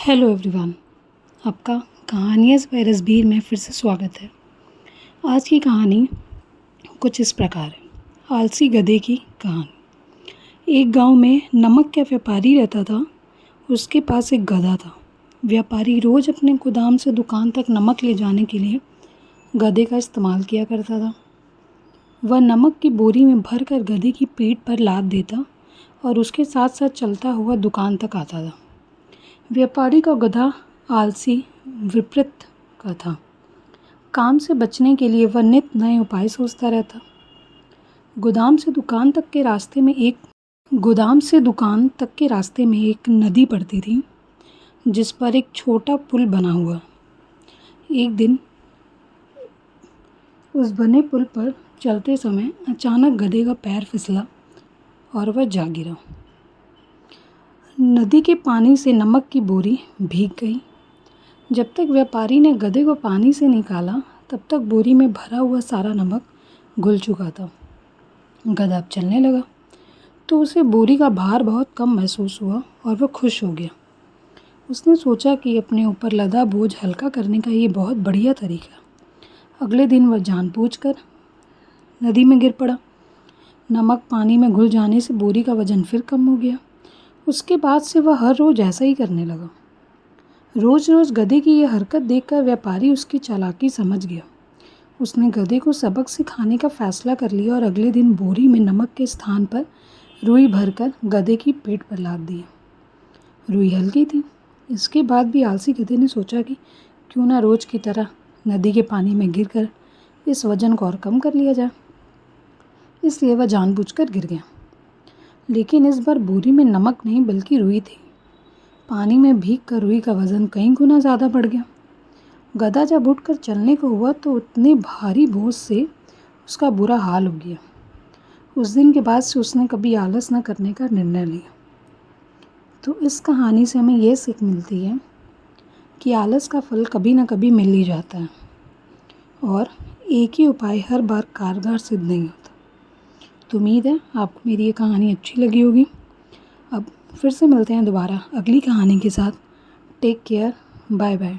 Hello everyone, आपका कहानियाँ bye रसबीर में फिर से स्वागत है। आज की कहानी कुछ इस प्रकार है। आलसी गधे की कहानी। एक गांव में नमक का व्यापारी रहता था। उसके पास एक गधा था। व्यापारी रोज़ अपने गोदाम से दुकान तक नमक ले जाने के लिए गधे का इस्तेमाल किया करता था। वह नमक की बोरी में भर कर गधे की पीठ पर लाद देता और उसके साथ साथ चलता हुआ दुकान तक आता था। व्यापारी का गधा आलसी विपरीत का था। काम से बचने के लिए वह नित नए उपाय सोचता रहता। गोदाम से दुकान तक के रास्ते में एक नदी पड़ती थी, जिस पर एक छोटा पुल बना हुआ। एक दिन उस बने पुल पर चलते समय अचानक गधे का पैर फिसला और वह जा गिरा। नदी के पानी से नमक की बोरी भीग गई। जब तक व्यापारी ने गधे को पानी से निकाला, तब तक बोरी में भरा हुआ सारा नमक घुल चुका था। गधा अब चलने लगा तो उसे बोरी का भार बहुत कम महसूस हुआ और वह खुश हो गया। उसने सोचा कि अपने ऊपर लदा बोझ हल्का करने का ये बहुत बढ़िया तरीका। अगले दिन वह जानबूझकर नदी में गिर पड़ा। नमक पानी में घुल जाने से बोरी का वजन फिर कम हो गया। उसके बाद से वह हर रोज़ ऐसा ही करने लगा। रोज़ रोज़ गधे की यह हरकत देखकर व्यापारी उसकी चालाकी समझ गया। उसने गधे को सबक सिखाने का फैसला कर लिया और अगले दिन बोरी में नमक के स्थान पर रुई भरकर गधे की पीठ पर लाद दी। रुई हल्की थी। इसके बाद भी आलसी गधे ने सोचा कि क्यों ना रोज़ की तरह नदी के पानी में गिरकर इस वजन को और कम कर लिया जाए। इसलिए वह जानबूझकर गिर गया। लेकिन इस बार बोरी में नमक नहीं बल्कि रुई थी। पानी में भीग कर रुई का वज़न कई गुना ज़्यादा बढ़ गया। गधा जब उठकर चलने को हुआ तो उतने भारी बोझ से उसका बुरा हाल हो गया। उस दिन के बाद से उसने कभी आलस न करने का निर्णय लिया। तो इस कहानी से हमें ये सीख मिलती है कि आलस का फल कभी न कभी मिल ही जाता है और एक ही उपाय हर बार कारगर सिद्ध नहीं होता। तो उम्मीद है आपको मेरी ये कहानी अच्छी लगी होगी। अब फिर से मिलते हैं दोबारा अगली कहानी के साथ। Take care, bye bye.